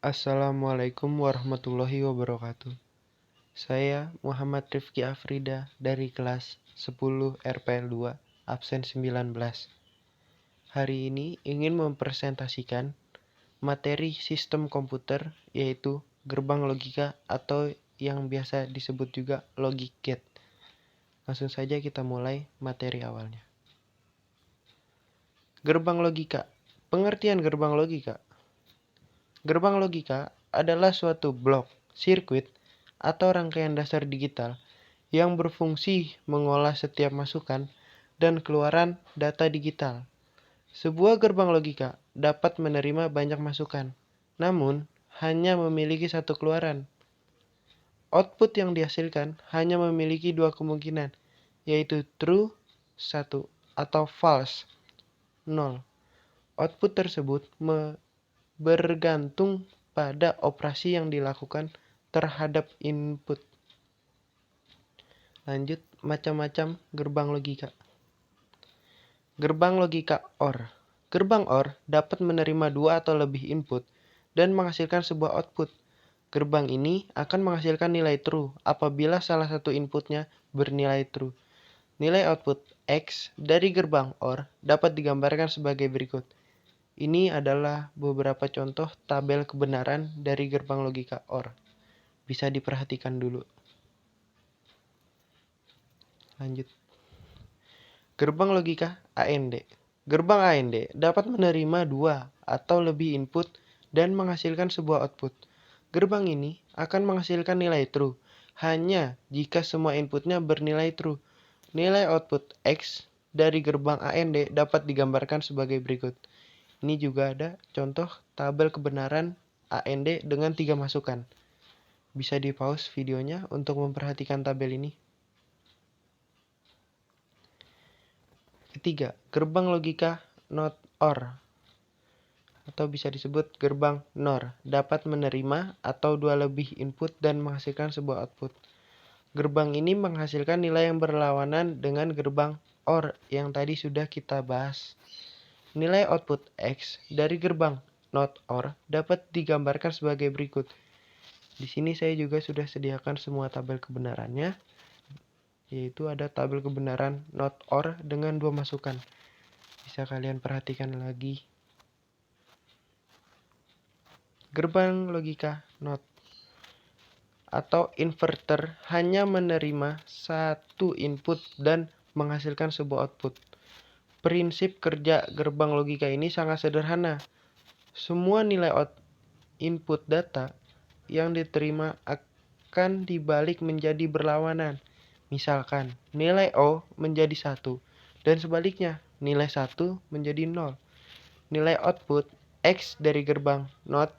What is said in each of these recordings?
Assalamualaikum warahmatullahi wabarakatuh. Saya Muhammad Rifki Afrida dari kelas 10 RPL 2, absen 19. Hari ini ingin mempresentasikan materi sistem komputer, yaitu gerbang logika atau yang biasa disebut juga logic gate. Langsung saja kita mulai materi awalnya. Gerbang logika. Pengertian gerbang logika. Gerbang logika adalah suatu blok, sirkuit, atau rangkaian dasar digital yang berfungsi mengolah setiap masukan dan keluaran data digital. Sebuah gerbang logika dapat menerima banyak masukan, namun hanya memiliki satu keluaran. Output yang dihasilkan hanya memiliki dua kemungkinan, yaitu true 1 atau false 0. Output tersebut bergantung pada operasi yang dilakukan terhadap input. Lanjut, macam-macam gerbang logika. Gerbang logika OR. Gerbang OR dapat menerima dua atau lebih input dan menghasilkan sebuah output. Gerbang ini akan menghasilkan nilai true apabila salah satu inputnya bernilai true. Nilai output X dari gerbang OR dapat digambarkan sebagai berikut. Ini adalah beberapa contoh tabel kebenaran dari gerbang logika OR. Bisa diperhatikan dulu. Lanjut. Gerbang logika AND. Gerbang AND dapat menerima dua atau lebih input dan menghasilkan sebuah output. Gerbang ini akan menghasilkan nilai true hanya jika semua inputnya bernilai true. Nilai output X dari gerbang AND dapat digambarkan sebagai berikut. Ini juga ada contoh tabel kebenaran AND dengan 3 masukan. Bisa di-pause videonya untuk memperhatikan tabel ini. Ketiga, gerbang logika NOT OR atau bisa disebut gerbang NOR dapat menerima atau dua lebih input dan menghasilkan sebuah output. Gerbang ini menghasilkan nilai yang berlawanan dengan gerbang OR yang tadi sudah kita bahas. Nilai output X dari gerbang NOT OR dapat digambarkan sebagai berikut. Di sini saya juga sudah sediakan semua tabel kebenarannya, yaitu ada tabel kebenaran NOT OR dengan dua masukan. Bisa kalian perhatikan lagi. Gerbang logika NOT atau inverter hanya menerima satu input dan menghasilkan sebuah output. Prinsip kerja gerbang logika ini sangat sederhana. Semua nilai input data yang diterima akan dibalik menjadi berlawanan. Misalkan nilai O menjadi 1 dan sebaliknya nilai 1 menjadi 0. Nilai output X dari gerbang NOT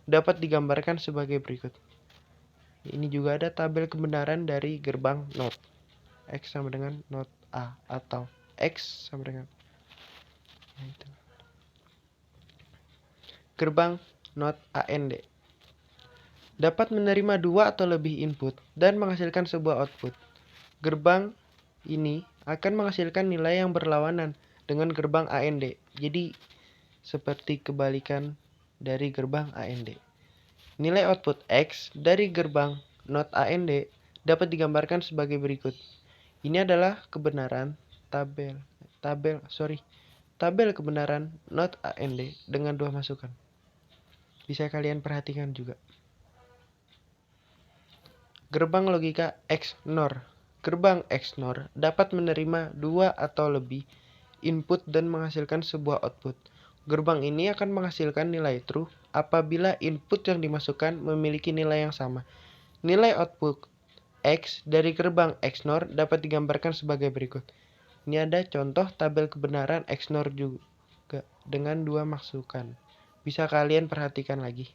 dapat digambarkan sebagai berikut. Ini juga ada tabel kebenaran dari gerbang NOT. X sama dengan NOT A atau X sama dengan gerbang NOT AND dapat menerima dua atau lebih input dan menghasilkan sebuah output. Gerbang ini akan menghasilkan nilai yang berlawanan dengan gerbang AND. Jadi seperti kebalikan dari gerbang AND. Nilai output X dari gerbang NOT AND dapat digambarkan sebagai berikut. Ini adalah kebenaran tabel kebenaran NOT AND dengan dua masukan. Bisa kalian perhatikan juga. Gerbang logika XNOR. Gerbang XNOR dapat menerima dua atau lebih input dan menghasilkan sebuah output. Gerbang ini akan menghasilkan nilai true apabila input yang dimasukkan memiliki nilai yang sama. Nilai output X dari gerbang XNOR dapat digambarkan sebagai berikut. Ini ada contoh tabel kebenaran XNOR juga dengan dua masukan. Bisa kalian perhatikan lagi.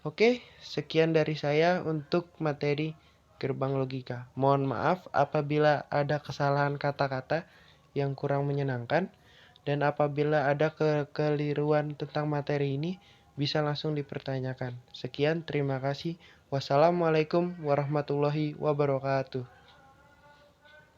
Oke, sekian dari saya untuk materi gerbang logika. Mohon maaf apabila ada kesalahan kata-kata yang kurang menyenangkan, dan apabila ada kekeliruan tentang materi ini, bisa langsung dipertanyakan. Sekian, terima kasih. Wassalamualaikum warahmatullahi wabarakatuh.